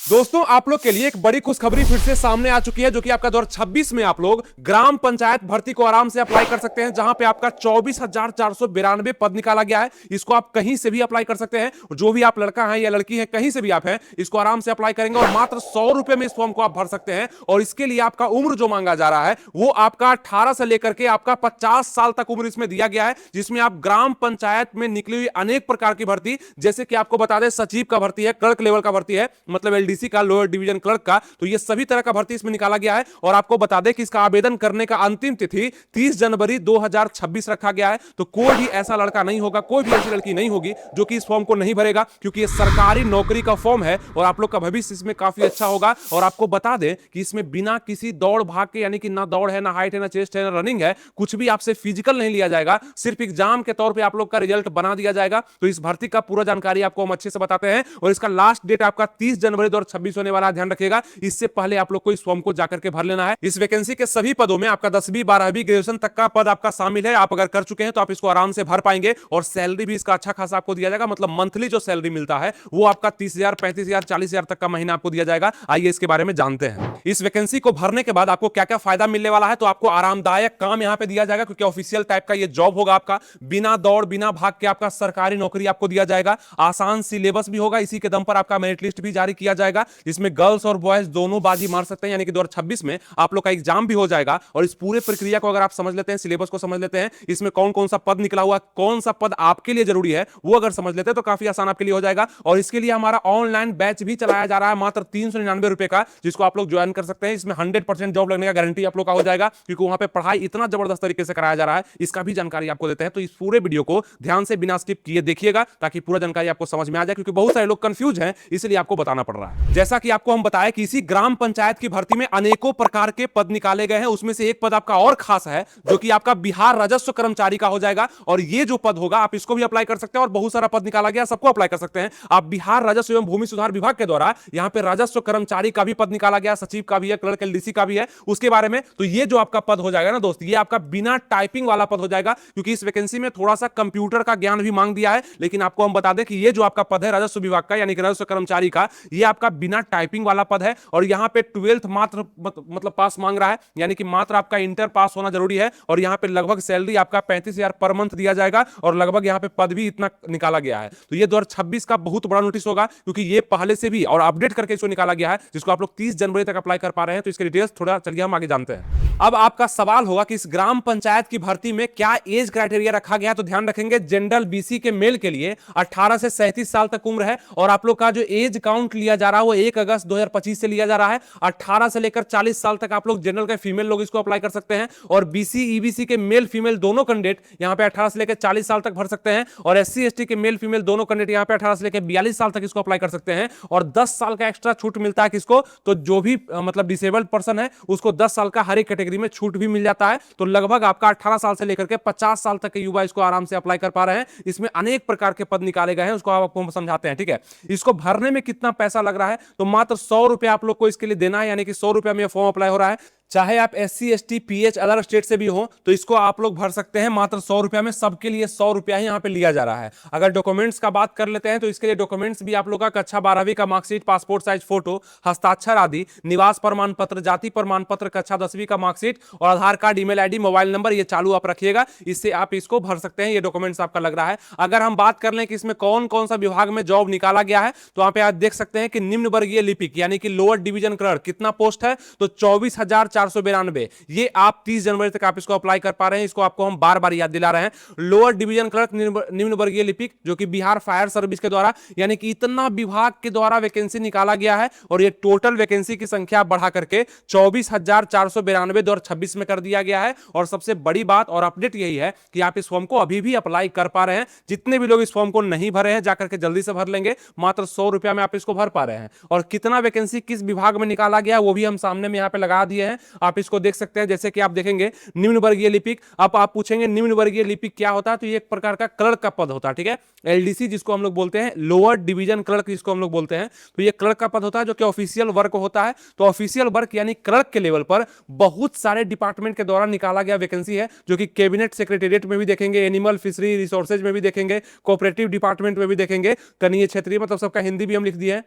दोस्तों आप लोग के लिए एक बड़ी खुशखबरी फिर से सामने आ चुकी है, जो कि आपका 2026 में आप लोग ग्राम पंचायत भर्ती को आराम से अप्लाई कर सकते हैं, जहां पे आपका 24,492 पद निकाला गया है। इसको आप कहीं से भी अप्लाई कर सकते हैं, जो भी आप लड़का है या लड़की है, कहीं से भी आप हैं, इसको आराम से अप्लाई करेंगे और मात्र 100 रुपए में इस फॉर्म को आप भर सकते हैं। और इसके लिए आपका उम्र जो मांगा जा रहा है वो आपका 18 से लेकर के आपका 50 साल तक उम्र इसमें दिया गया है, जिसमें आप ग्राम पंचायत में निकली हुई अनेक प्रकार की भर्ती, जैसे कि आपको बता दें सचिव का भर्ती है, क्लर्क लेवल का भर्ती है, मतलब एलडीसी का, लोअर डिवीजन क्लर्क का, तो ये सभी तरह का भर्ती इसमें निकाला गया है। और आपको बता दें कि इसका आवेदन करने का अंतिम तिथि 30 जनवरी 2026 रखा गया है। तो कोई भी ऐसा लड़का नहीं होगा, कोई भी ऐसी लड़की नहीं होगी जो कि इस फॉर्म को नहीं भरेगा, क्योंकि ये सरकारी नौकरी का फॉर्म है और आप लोग का भविष्य इसमें काफी अच्छा होगा। और आपको बता दें कि इसमें बिना किसी दौड़ भाग के, यानी कि ना दौड़ है, ना हाइट है, ना चेस्ट है, ना रनिंग है, कुछ भी आपसे फिजिकल नहीं लिया जाएगा, सिर्फ एग्जाम के तौर पे आप लोग का रिजल्ट बना दिया जाएगा। तो इस भर्ती का पूरा जानकारी आपको हम अच्छे से बताते हैं और इसका लास्ट डेट आपका 30 जनवरी 2026 होने वाला, ध्यान रखिएगा। इससे पहले आप लोग को इस फॉर्म को जाकर के भर लेना है। इस वैकेंसी के सभी पदों में आपका 10वीं 12वीं ग्रेजुएशन तक का पद आपका शामिल है। आप अगर कर चुके हैं तो आप इसको आराम से भर पाएंगे और सैलरी भी इसका अच्छा खासा आपको दिया जाएगा, मतलब मंथली जो सैलरी मिलता है वो आपका 30,000, 35,000, 40,000 तक का महीना आपको दिया जाएगा। आइए इसके बारे में जानते हैं। इस वैकेंसी को भरने के बाद आपको क्या क्या फायदा मिलने वाला है। तो आपको आरामदायक काम यहां पे दिया जाएगा, क्योंकि ऑफिशियल टाइप का ये जॉब होगा आपका, बिना दौड़ बिना भाग के आपका सरकारी नौकरी आपको दिया जाएगा। आसान सिलेबस भी होगा, इसी के दम पर आपका मेरिट लिस्ट भी जारी किया जाएगा, जिसमें गर्ल्स और बॉयज दोनों बाजी मार सकते हैं। यानी कि 2026 में आप लोग का एग्जाम भी हो जाएगा। और इस पूरे प्रक्रिया को अगर आप समझ लेते हैं, सिलेबस को समझ लेते हैं, इसमें कौन कौन सा पद निकला हुआ, कौन सा पद आपके लिए जरूरी है, वो अगर समझ लेते हैं तो काफी आसान आपके लिए हो जाएगा। और इसके लिए हमारा ऑनलाइन बैच भी चलाया जा रहा है, मात्र 399 रुपए का, जिसको आप लोग ज्वाइन कर सकते हैं। इसमें 100% जॉब लगने का गारंटी आप लोग का हो जाएगा, क्योंकि वहां पे पढ़ाई इतना जबरदस्त तरीके से कराया जा रहा है। इसका भी जानकारी आपको देते हैं। तो इस पूरे वीडियो को ध्यान से बिना स्किप किए देखिएगा, ताकि पूरा जानकारी आपको समझ में आ जाए, क्योंकि बहुत सारे लोग कंफ्यूज हैं, इसलिए आपको बताना पड़ रहा है। जैसा कि आपको हम बताया कि इसी ग्राम पंचायत की भर्ती में अनेकों प्रकार के पद निकाले गए हैं, उसमें से एक पद आपका और खास है, जो कि आपका बिहार राजस्व कर्मचारी का हो जाएगा। और ये जो पद होगा आप इसको भी अप्लाई कर सकते हैं, और बहुत सारा पद निकाला गया, सबको अप्लाई कर सकते हैं आप। बिहार राजस्व एवं भूमि सुधार विभाग के द्वारा यहां पे राजस्व कर्मचारी का भी पद निकाला गया, सचिव का भी है, क्लर्क एलडीसी का भी है, उसके बारे में। तो ये जो आपका पद हो जाएगा ना दोस्त, ये आपका बिना टाइपिंग वाला पद हो जाएगा, क्योंकि इस वैकेंसी में थोड़ा सा कंप्यूटर का ज्ञान भी मांग दिया है। लेकिन आपको हम बता दें कि ये जो आपका पद है राजस्व विभाग का, यानी कि राजस्व कर्मचारी का, ये आपका बिना टाइपिंग वाला पद है। और यहां पे 12th मात्र मतलब पास मांग रहा है, यानी कि मात्र आपका इंटर पास होना जरूरी है। और यहां पे लगभग सैलरी आपका 35,000 पर मंथ दिया जाएगा, और लगभग यहां पे पद भी इतना निकाला गया है। तो ये 2026 का बहुत बड़ा नोटिस होगा, क्योंकि ये पहले से भी और अपडेट करके इसको निकाला गया है, जिसको आप लोग 30 जनवरी तक अप्लाई कर पा रहे हैं। तो इसके डिटेल्स थोड़ा चलिए हम आगे जानते हैं। अब आपका सवाल होगा कि इस ग्राम पंचायत की भर्ती में क्या एज क्राइटेरिया रखा गया है। तो ध्यान रखेंगे, जनरल बीसी के मेल के लिए 18 से 37 साल तक उम्र है। और आप लोग का जो एज काउंट लिया जा रहा है वो 1 अगस्त 2025 से लिया जा रहा है। 18 से लेकर 40 साल तक आप लोग जनरल के फीमेल लोग इसको अप्लाई कर सकते हैं। और बीसी ईबीसी के मेल फीमेल दोनों कैंडिडेट यहां पे 18 से लेकर 40 साल तक भर सकते हैं। और एससी एसटी के मेल फीमेल दोनों कैंडिडेट यहां पे 18 से लेकर 42 साल तक इसको अप्लाई कर सकते हैं। और 10 साल का एक्स्ट्रा छूट मिलता है किसको, तो जो भी मतलब डिसेबल्ड पर्सन है उसको 10 साल का हर एक कैटेगरी में छूट भी मिल जाता है। तो लगभग आपका 18 साल से लेकर के 50 साल तक के युवा इसको आराम से अप्लाई कर पा रहे हैं। इसमें अनेक प्रकार के पद निकाले गए हैं, उसको आपको समझाते हैं, ठीक है। इसको भरने में कितना पैसा लग रहा है, तो मात्र 100 रुपए आप लोग को इसके लिए देना है, यानी कि 100 रुपए में फॉर्म अप्लाई हो रहा है। चाहे आप SC ST pH other state से भी हो तो इसको आप लोग भर सकते हैं मात्र 100 रुपया में। सबके लिए 100 रुपया ही यहां पे लिया जा रहा है। अगर डॉक्यूमेंट्स का बात कर लेते हैं तो इसके लिए डॉक्यूमेंट्स भी आप लोग का कक्षा 12वीं का मार्कशीट, पासपोर्ट साइज फोटो, हस्ताक्षर आदि, निवास प्रमाण पत्र, जाति प्रमाण पत्र, कक्षा 10वीं का मार्कशीट और Aadhaar card, email ID, mobile number, ये चालू आप रखिएगा, इससे आप इसको भर सकते हैं। ये डॉक्यूमेंट्स आपका लग रहा है। अगर हम बात कर लें कि इसमें कौन कौन सा विभाग में जॉब निकाला गया है, तो वहां पे आप देख सकते हैं कि निम्न वर्गीय लिपिक यानी कि लोअर डिवीजन क्लर्क कितना पोस्ट है, तो 24,492। ये आप 30 जनवरी तक आप इसको अप्लाई कर पा रहे हैं। इसको आपको हम बार बार याद दिला रहे हैं। लोअर डिवीजन क्लर्क निम्न वर्गीय लिपिक, जो कि बिहार फायर सर्विस के द्वारा, यानी कि इतना विभाग के द्वारा वैकेंसी निकाला गया है। और ये टोटल वैकेंसी की संख्या बढ़ा करके 24,492 2026 में कर दिया गया है। और सबसे बड़ी बात और अपडेट यही है कि आप इस फॉर्म को अभी भी अप्लाई कर पा रहे हैं। जितने भी लोग इस फॉर्म को नहीं भरे हैं जाकर के जल्दी से भर लेंगे, मात्र 100 रुपया में आप इसको भर पा रहे हैं। और कितना वैकेंसी किस विभाग में निकाला गया वो भी हम सामने में यहां पे लगा दिए हैं, आप इसको देख सकते हैं। जैसे कि आप देखेंगे निम्न वर्गीय लिपिक, अब आप पूछेंगे निम्न वर्गीय लिपिक क्या होता है, तो ये एक प्रकार का क्लर्क का पद होता है, ठीक है। एलडीसी जिसको हम लोग बोलते हैं, लोअर डिवीजन क्लर्क जिसको हम लोग बोलते हैं, तो ये क्लर्क का पद होता है, जो कि ऑफिशियल वर्क होता है। तो ऑफिशियल वर्क यानी क्लर्क के लेवल पर बहुत सारे डिपार्टमेंट के द्वारा निकाला गया वैकेंसी है, जो कि कैबिनेट सेक्रेटेरिएट में भी देखेंगे, एनिमल फिशरी रिसोर्सेज में भी देखेंगे, कोऑपरेटिव डिपार्टमेंट में भी देखेंगे, कनीय क्षेत्रीय, मतलब सबका हिंदी भी हम लिख दिए हैं।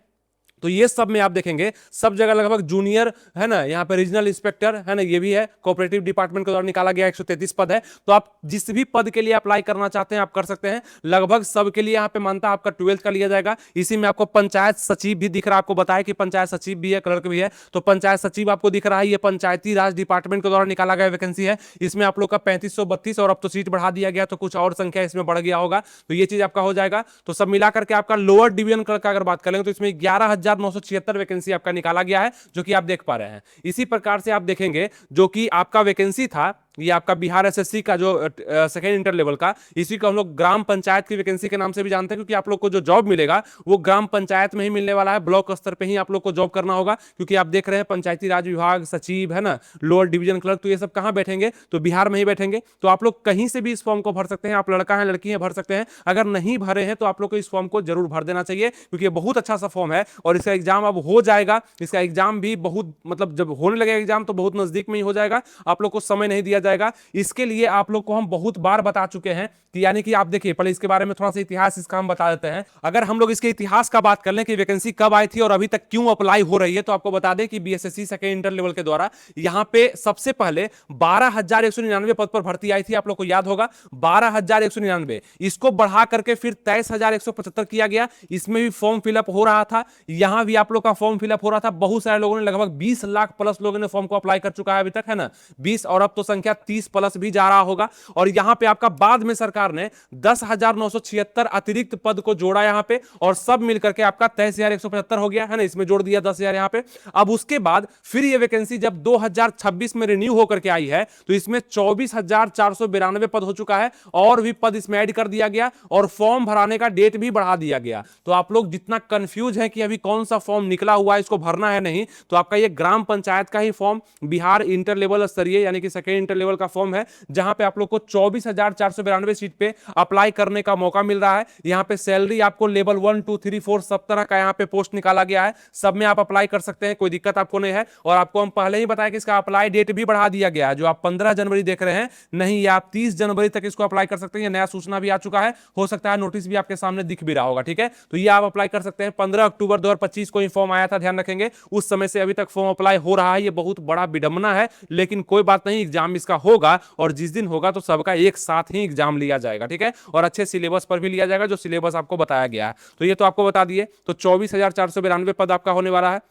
तो ये सब में आप देखेंगे सब जगह लगभग जूनियर है ना, यहाँ पे रीजनल इंस्पेक्टर है ना, ये भी है कोऑपरेटिव डिपार्टमेंट के द्वारा निकाला गया 133 पद है। तो आप जिस भी पद के लिए अप्लाई करना चाहते हैं आप कर सकते हैं। लगभग सब के लिए यहाँ पे मानता आपका 12th का लिया जाएगा। इसी में आपको पंचायत सचिव भी दिख रहा है, आपको बताया कि पंचायत सचिव भी है, क्लर्क भी है। तो पंचायत सचिव आपको दिख रहा है, ये पंचायती राज डिपार्टमेंट के द्वारा निकाला गया वैकेंसी है। इसमें आप लोग का 3532 और अब तो सीट बढ़ा दिया गया तो कुछ और संख्या इसमें बढ़ गया होगा, तो ये चीज आपका हो जाएगा। तो सब मिलाकर के आपका लोअर डिवीजन क्लर्क का अगर बात करेंगे तो इसमें 11,976 वैकेंसी आपका निकाला गया है, जो कि आप देख पा रहे हैं। इसी प्रकार से आप देखेंगे जो कि आपका वैकेंसी था, ये आपका बिहार एसएससी का जो सेकेंड इंटर लेवल का, इसी को हम लोग ग्राम पंचायत की वैकेंसी के नाम से भी जानते हैं, क्योंकि आप लोग को जो जॉब मिलेगा वो ग्राम पंचायत में ही मिलने वाला है। ब्लॉक स्तर पे ही आप लोग को जॉब करना होगा, क्योंकि आप देख रहे हैं पंचायती राज विभाग सचिव है ना, लोअर डिवीजन क्लर्क, तो ये सब कहां बैठेंगे, तो बिहार में ही बैठेंगे। तो आप लोग कहीं से भी इस फॉर्म को भर सकते हैं, आप लड़का है लड़की है भर सकते हैं। अगर नहीं भरे हैं तो आप लोग को इस फॉर्म को जरूर भर देना चाहिए, क्योंकि ये बहुत अच्छा सा फॉर्म है और इसका एग्जाम अब हो जाएगा। इसका एग्जाम भी बहुत मतलब जब होने लगेगा एग्जाम तो बहुत नजदीक में ही हो जाएगा, आप लोग को समय नहीं दिया जाएगा। इसके लिए आप लोग को हम बहुत बार बता चुके हैं कि यानी कि आप देखिए, पहले इसके बारे में थोड़ा सा इतिहास इसका हम बता देते हैं। अगर हम लोग इसके इतिहास का बात कर लें कि वैकेंसी कब आई थी और अभी तक क्यों अप्लाई हो रही है, तो आपको बता दें कि बीएसएससी सेकेंड इंटर लेवल के द्वारा यहां पे सबसे पहले 12,199 पद पर भर्ती आई थी। आप लोग को याद होगा 12,199, इसको बढ़ा करके फिर 23,175 किया गया। इसमें भी फॉर्म फिलअप हो रहा था, यहां भी आप लोग का फॉर्म फिलअप हो रहा था। बहुत सारे लोगों ने, लगभग 20 लाख प्लस लोगों ने फॉर्म को अप्लाई कर चुका है अभी तक, है ना 20, और अब तो संख्या 30 प्लस भी जा रहा होगा। और यहां पे आपका बाद में सरकार ने 10,976 अतिरिक्त पद को जोड़ा यहां पे, और सब मिलकर के आपका 23,175 हो गया, है ना, इसमें जोड़ दिया 10,000 यहां पे। अब उसके बाद फिर ये वैकेंसी जब 2026 में रिन्यू होकर के आई है तो इसमें 24,492 पद हो चुका है, और भी पद इसमें ऐड कर दिया गया, और फॉर्म भराने का डेट भी बढ़ा दिया गया। तो आप लोग जितना कंफ्यूज है कि अभी कौन सा फॉर्म निकला हुआ है, इसको भरना है नहीं, तो आपका ये ग्राम पंचायत का ही फॉर्म बिहार इंटर लेवल स्तरीय यानी कि सेकेंड इंटर लेवल का फॉर्म है, जहां पे आप लोग को 24,492 सीट पे अप्लाई करने का मौका मिल रहा है। यहां पे सैलरी आपको लेवल 1 2 3 4 सब तरह का यहां पे पोस्ट निकाला गया है, सब में आप अप्लाई कर सकते हैं, कोई दिक्कत आपको नहीं है। और आपको हम पहले ही बताया कि इसका अप्लाई डेट भी बढ़ा दिया गया है, जो आप 15 जनवरी देख रहे हैं, नहीं ये आप 30 जनवरी तक इसको अप्लाई कर सकते हैं। नया सूचना भी आ चुका है, हो सकता है नोटिस भी आपके सामने दिख भी रहा होगा, ठीक है। तो ये आप अप्लाई कर सकते हैं। 15 अक्टूबर 2025 को फॉर्म आया था, ध्यान रखेंगे, उस समय से अभी तक फॉर्म अप्लाई हो रहा है। ये बहुत बड़ा विडंबना है, लेकिन कोई बात नहीं, एग्जाम इसका होगा, और जिस दिन होगा तो सबका एक साथ ही एग्जाम लिया जाएगा, ठीक है, और अच्छे सिलेबस पर भी लिया जाएगा, जो सिलेबस आपको बताया गया है। तो ये तो आपको बता दिए। तो 24,492 पद आपका होने वाला है।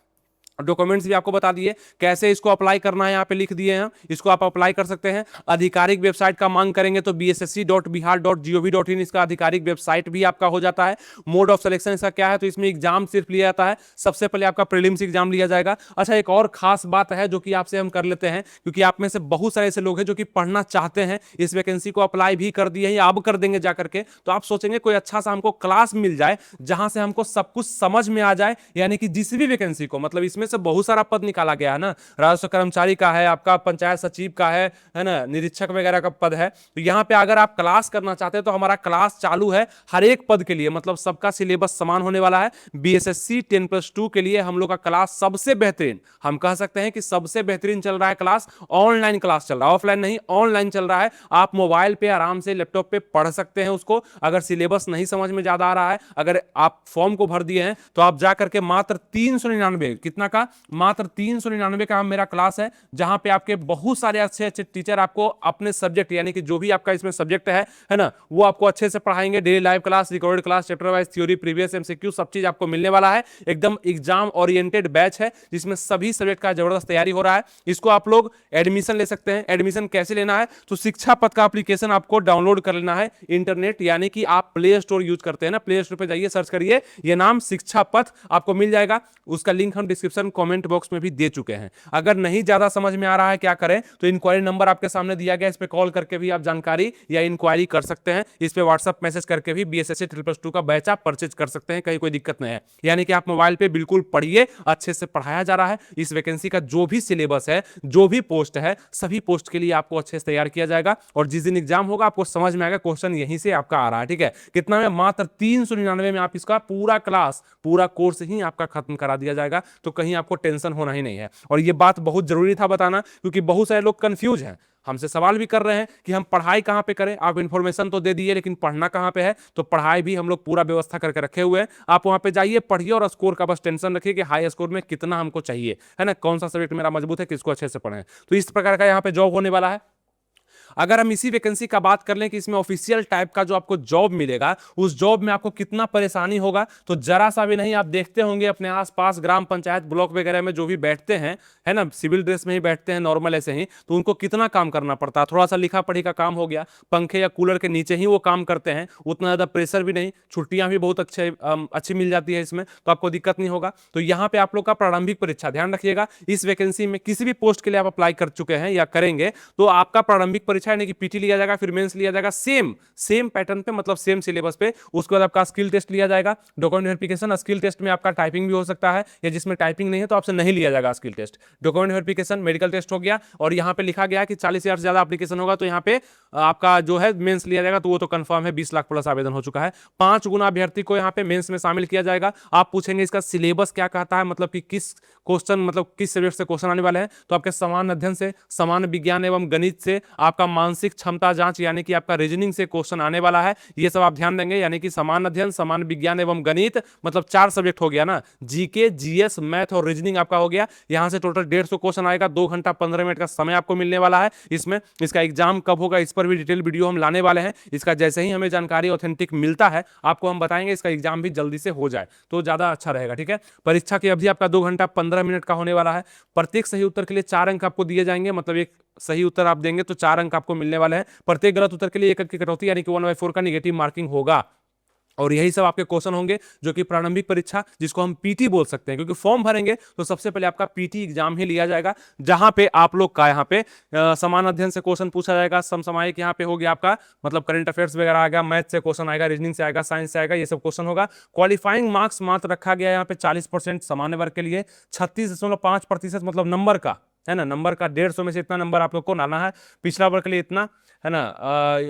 डॉक्यूमेंट्स भी आपको बता दिए, कैसे इसको अप्लाई करना है यहाँ पे लिख दिए हैं, इसको आप अप्लाई कर सकते हैं। आधिकारिक वेबसाइट का मांग करेंगे तो bssc.bihar.gov.in इसका आधिकारिक वेबसाइट भी आपका हो जाता है। मोड ऑफ सिलेक्शन इसका क्या है, तो इसमें एग्जाम सिर्फ लिया जाता है। सबसे पहले आपका प्रीलिम्स एग्जाम लिया जाएगा। अच्छा, एक और खास बात है जो कि आपसे हम कर लेते हैं, क्योंकि आप में से बहुत सारे ऐसे लोग हैं जो कि पढ़ना चाहते हैं, इस वैकेंसी को अप्लाई भी कर दिए हैं या अब कर देंगे जाकर के। तो आप सोचेंगे कोई अच्छा सा हमको क्लास मिल जाए जहां से हमको सब कुछ समझ में आ जाए, यानी कि जिस भी वैकेंसी को, मतलब इसमें से बहुत सारा पद निकाला गया है ना, राजस्व कर्मचारी का है, आपका पंचायत सचिव का है ना, निरीक्षक वगैरह का पद है। तो यहां पे अगर आप क्लास करना चाहते हैं तो हमारा क्लास चालू है हर एक पद के लिए, मतलब सबका सिलेबस समान होने वाला है। बीएसएससी 10+2 के लिए हम लोग का क्लास सबसे बेहतरीन, हम कह सकते हैं कि सबसे बेहतरीन चल रहा है क्लास। ऑनलाइन क्लास चल रहा है, ऑफलाइन नहीं, ऑनलाइन चल रहा है। आप मोबाइल पे आराम से लैपटॉप पे पढ़ सकते हैं उसको। अगर सिलेबस नहीं समझ में ज्यादा आ रहा है, अगर आप फॉर्म को भर दिए हैं तो आप जाकर के मात्र 399, कितना का, मात्र 399 का मेरा क्लास है, जहां पे आपके बहुत सारे अच्छे अच्छे टीचर आपको अपने सब्जेक्ट, यानी कि जो भी आपका इसमें सब्जेक्ट है ना, वो आपको अच्छे से पढ़ाएंगे। Daily live class, recorded class, chapter wise theory, previous MCQ, सब चीज आपको मिलने वाला है। एकदम एग्जाम ओरिएंटेड बैच है, जिसमें सभी सब्जेक्ट का जबरदस्त तैयारी हो रहा है। इसको आप लोग एडमिशन ले सकते हैं। एडमिशन कैसे लेना है, तो शिक्षा पथ का एप्लीकेशन आपको डाउनलोड कर लेना है इंटरनेट, यानी कि आप प्ले स्टोर यूज करते हैं ना, प्ले स्टोर पे जाइए, सर्च करिए, ये नाम शिक्षा पथ आपको मिल जाएगा। उसका लिंक हम डिस्क्रिप्शन कमेंट बॉक्स में भी दे चुके हैं। अगर नहीं ज्यादा समझ में आ रहा है क्या करें, तो इंक्वायरी नंबर आपके सामने दिया गया, इस पे कॉल करके भी आप जानकारी या इंक्वायरी कर सकते हैं। इस पे व्हाट्सएप मैसेज करके भी बीएसएससी 2+2 का बैच आप परचेज कर सकते हैं, कहीं कोई दिक्कत नहीं है। यानी कि आप मोबाइल पे बिल्कुल पढ़िए, अच्छे से पढ़ाया जा रहा है। इस वैकेंसी का जो भी सिलेबस है, जो भी पोस्ट है, सभी पोस्ट के लिए आपको अच्छे से तैयार किया जाएगा, और जिस दिन एग्जाम होगा आपको समझ में आएगा क्वेश्चन यहीं से आपका आ रहा है, ठीक है। कितना में, मात्र 399 में आप इसका पूरा क्लास, पूरा कोर्स ही आपका खत्म करा दिया जाएगा। तो कहीं आपको टेंशन होना ही नहीं है। और ये बात बहुत जरूरी था बताना, क्योंकि बहुत सारे लोग कंफ्यूज हैं, हमसे सवाल भी कर रहे हैं कि हम पढ़ाई कहाँ पे करें। आप इन्फॉर्मेशन तो दे दिए, लेकिन पढ़ना कहाँ पे है? तो पढ़ाई भी हम लोग पूरा व्यवस्था करके रखे हुए हैं। आप वहां पे जाइए, पढ़िए, और स्कोर का बस टेंशन रखिए कि हाई स्कोर में कितना हमको चाहिए, है ना, कौन सा सब्जेक्ट मेरा मजबूत है, किसको अच्छे से पढ़ें। तो इस प्रकार का यहाँ पे जॉब होने वाला है। अगर हम इसी वैकेंसी का बात कर लें कि इसमें ऑफिशियल टाइप का जो आपको जॉब मिलेगा, उस जॉब में आपको कितना परेशानी होगा, तो जरा सा भी नहीं। आप देखते होंगे अपने आसपास ग्राम पंचायत ब्लॉक वगैरह में जो भी बैठते हैं, है ना, सिविल ड्रेस में ही बैठते हैं, नॉर्मल ऐसे ही, तो उनको कितना काम करना पड़ता है। थोड़ा सा लिखा पढ़ी का काम हो गया, पंखे या कूलर के नीचे ही वो काम करते हैं, उतना ज्यादा प्रेशर भी नहीं, छुट्टियां भी बहुत अच्छी मिल जाती है इसमें, तो आपको दिक्कत नहीं होगा। तो यहाँ पे आप लोग का प्रारंभिक परीक्षा, ध्यान रखिएगा, इस वैकेंसी में किसी भी पोस्ट के लिए आप अप्लाई कर चुके हैं या करेंगे, तो आपका प्रारंभिक परीक्षा यानी कि पीटी लिया जाएगा, फिर मेंस लिया जाएगा, सेम पैटर्न पे, मतलब सेम सिलेबस पे। उसके बाद आपका स्किल टेस्ट लिया जाएगा, डॉक्यूमेंट वेरिफिकेशन। स्किल टेस्ट में आपका टाइपिंग भी हो सकता है, या जिसमें टाइपिंग नहीं है तो आपसे नहीं लिया जाएगा skill test. Document verification, medical test हो गया, और यहाँ पे लिखा गया है कि 40,000 से ज्यादा एप्लीकेशन होगा तो यहाँ पे आपका जो है मेंस लिया जाएगा, तो वो तो कंफर्म है, 20 लाख प्लस आवेदन हो चुका है। 5 गुना अभ्यर्थी को यहाँ पे मेंस में शामिल किया जाएगा। आप पूछेंगे इसका सिलेबस क्या कहता है, मतलब कि किस क्वेश्चन, मतलब किस सब्जेक्ट से क्वेश्चन आने वाले हैं, तो आपके समान अध्ययन से, समान विज्ञान एवं गणित से, आपका मानसिक क्षमता जांच यानी कि आपका रीजनिंग से क्वेश्चन आने वाला है। ये सब आप ध्यान देंगे, यानी कि समान अध्ययन, समान विज्ञान एवं गणित, मतलब 4 सब्जेक्ट हो गया ना, जीके, जीएस, मैथ और रीजनिंग आपका हो गया। यहां से टोटल 150 क्वेश्चन आएगा। 2 घंटा 15 मिनट का समय आपको मिलने वाला है इसमें। इसका एग्जाम कब होगा, इस पर भी डिटेल वीडियो हम लाने वाले हैं। इसका जैसे ही हमें जानकारी ऑथेंटिक मिलता है आपको हम बताएंगे, इसका एग्जाम भी जल्दी से हो जाए तो ज्यादा अच्छा रहेगा, ठीक है। परीक्षा की अवधि आपका 2 घंटा 15 मिनट का होने वाला है। प्रत्येक सही उत्तर के लिए 4 अंक आपको दिए जाएंगे, मतलब एक सही उत्तर आप देंगे तो 4 अंक आपको मिलने वाले हैं। प्रत्येक गलत उत्तर के लिए 1 अंक की कटौती यानी कि 1/4 का निगेटिव मार्किंग होगा। और यही सब आपके क्वेश्चन होंगे जो कि प्रारंभिक परीक्षा, जिसको हम पीटी बोल सकते हैं, क्योंकि फॉर्म भरेंगे तो सबसे पहले आपका पीटी एग्जाम ही लिया जाएगा, जहां पे आप लोग का यहाँ पे समान अध्ययन से क्वेश्चन पूछा जाएगा, समसामयिक यहाँ पे हो गया आपका, मतलब करंट अफेयर्स वगैरह आएगा, मैथ से क्वेश्चन आएगा, रीजनिंग से आएगा, साइंस से आएगा, ये सब क्वेश्चन होगा। क्वालिफाइंग मार्क्स मात्र रखा गया यहाँ पे 40% सामान्य वर्ग के लिए, 36.5% मतलब नंबर का, है ना, नंबर का 150 में से इतना नंबर आप लोग को लाना है। पिछड़ा वर्ग के लिए इतना, है ना,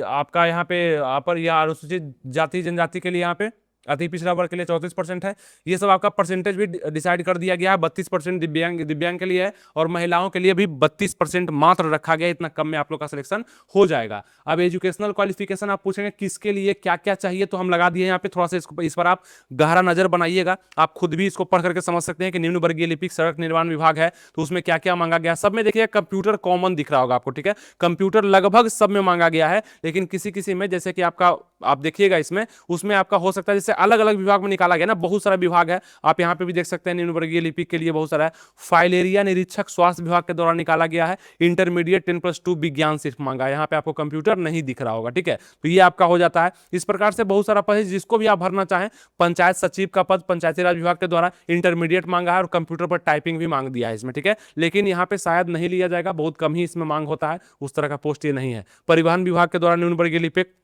आपका यहाँ पे अपर या अनुसूचित जाति जनजाति के लिए यहाँ पे, अति पिछड़ा वर्ग के लिए 34% है। ये सब आपका परसेंटेज भी डिसाइड कर दिया गया है। 32% दिव्यांग के लिए है, और महिलाओं के लिए भी 32% मात्र रखा गया है। इतना कम में आप लोग का सिलेक्शन हो जाएगा। अब एजुकेशनल क्वालिफिकेशन आप पूछेंगे किसके लिए क्या क्या चाहिए, तो हम लगा दिए यहाँ पे। थोड़ा सा इस पर आप गहरा नजर बनाइएगा, आप खुद भी इसको पढ़ करके समझ सकते हैं कि निम्न वर्गीय लिपिक सड़क निर्माण विभाग है तो उसमें क्या क्या मांगा गया। सब में देखिए कंप्यूटर कॉमन दिख रहा होगा आपको, ठीक है, कंप्यूटर लगभग सब में मांगा गया है, लेकिन किसी किसी में, जैसे कि आपका, आप देखिएगा इसमें, उसमें आपका हो सकता है जैसे अलग अलग विभाग में निकाला गया ना, बहुत सारा विभाग है। आप यहाँ पे भी देख सकते हैं निम्न वर्गीय लिपिक के लिए बहुत सारा है। फाइल एरिया निरीक्षक स्वास्थ्य विभाग के द्वारा निकाला गया है। इंटरमीडिएट 10+2 विज्ञान सिर्फ मांगा है, यहाँ पे आपको कंप्यूटर नहीं दिख रहा होगा, ठीक है। तो ये आपका हो जाता है। इस प्रकार से बहुत सारा पद है जिसको भी आप भरना चाहें। पंचायत सचिव का पद पंचायती राज विभाग के द्वारा इंटरमीडिएट मांगा है, और कंप्यूटर पर टाइपिंग भी मांग दिया है इसमें, ठीक है, लेकिन यहाँ पे शायद नहीं लिया जाएगा, बहुत कम ही इसमें मांग होता है, उस तरह का पोस्ट ये नहीं है। परिवहन विभाग के द्वारा निम्न वर्गीय लिपिक,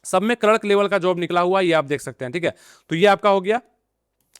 सब में क्लर्क लेवल का जॉब निकला हुआ, ये आप देख सकते हैं, ठीक है। तो ये आपका हो गया,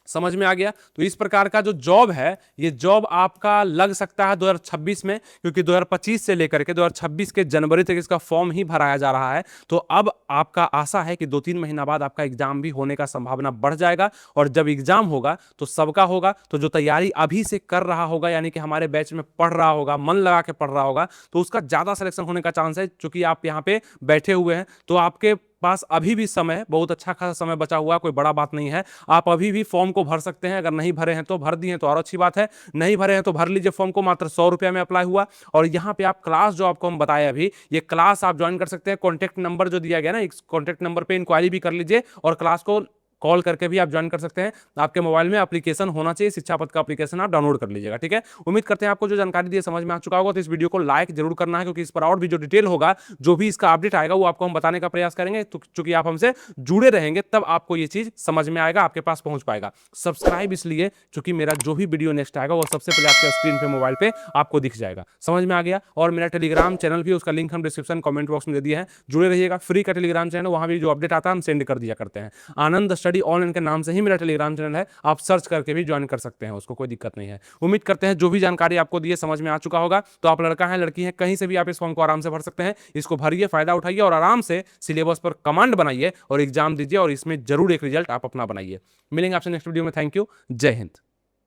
समझ में आ गया। तो इस प्रकार का जो जॉब है, ये जॉब आपका लग सकता है 2026 में, क्योंकि 2025 से लेकर के 2026 के जनवरी तक इसका फॉर्म ही भराया जा रहा है। तो अब आपका आशा है कि 2-3 महीना बाद आपका एग्जाम भी होने का संभावना बढ़ जाएगा, और जब एग्जाम होगा तो सबका होगा। तो जो तैयारी अभी से कर रहा होगा, यानी कि हमारे बैच में पढ़ रहा होगा, मन लगा के पढ़ रहा होगा, तो उसका ज्यादा सिलेक्शन होने का चांस है। चूंकि आप यहाँ पे बैठे हुए हैं तो आपके पास अभी भी समय, बहुत अच्छा खासा समय बचा हुआ, कोई बड़ा बात नहीं है। आप अभी भी फॉर्म को भर सकते हैं। अगर नहीं भरे हैं तो भर दिए तो और अच्छी बात है, नहीं भरे हैं तो भर लीजिए फॉर्म को। मात्र 100 रुपये में अप्लाई हुआ। और यहाँ पे आप क्लास जो आपको हम बताए अभी, ये क्लास आप ज्वाइन कर सकते हैं। कॉन्टैक्ट नंबर जो दिया गया ना, इस कॉन्टैक्ट नंबर पे इंक्वायरी भी कर लीजिए, और क्लास को कॉल करके भी आप ज्वाइन कर सकते हैं। आपके मोबाइल में एप्लीकेशन होना चाहिए, शिक्षा पथ का एप्लीकेशन आप डाउनलोड कर लीजिएगा, ठीक है। उम्मीद करते हैं आपको जो जानकारी दी समझ में आ चुका होगा। तो इस वीडियो को लाइक जरूर करना है, क्योंकि इस पर और भी जो डिटेल होगा, जो भी इसका अपडेट आएगा, वो आपको हम बताने का प्रयास करेंगे। तो चूंकि आप हमसे जुड़े रहेंगे तब आपको ये चीज समझ में आएगा, आपके पास पहुंच पाएगा। सब्सक्राइब इसलिए चूंकि मेरा जो भी वीडियो नेक्स्ट आएगा वो सबसे पहले आपके स्क्रीन पे, मोबाइल पे आपको दिख जाएगा। समझ में आ गया। और मेरा टेलीग्राम चैनल भी, उसका लिंक हम डिस्क्रिप्शन कमेंट बॉक्स में दे दिया है, जुड़े रहिएगा। फ्री का टेलीग्राम चैनल, वहां भी जो अपडेट आता है हम सेंड कर दिया करते हैं। आनंद स्टडी ऑनलाइन के नाम से ही मेरा टेलीग्राम चैनल है, आप सर्च करके भी ज्वाइन कर सकते हैं, उसको कोई दिक्कत नहीं है। उम्मीद करते हैं जो भी जानकारी आपको दी है समझ में आ चुका होगा। तो आप लड़का है लड़की है, कहीं से भी आप इस फॉर्म को आराम से भर सकते हैं। इसको भरिए, फायदा उठाइए, और आराम से सिलेबस पर कमांड बनाइए और एग्जाम दीजिए, और इसमें जरूर एक रिजल्ट आप अपना बनाइए। मिलेंगे आपसे नेक्स्ट वीडियो में। थैंक यू, जय हिंद।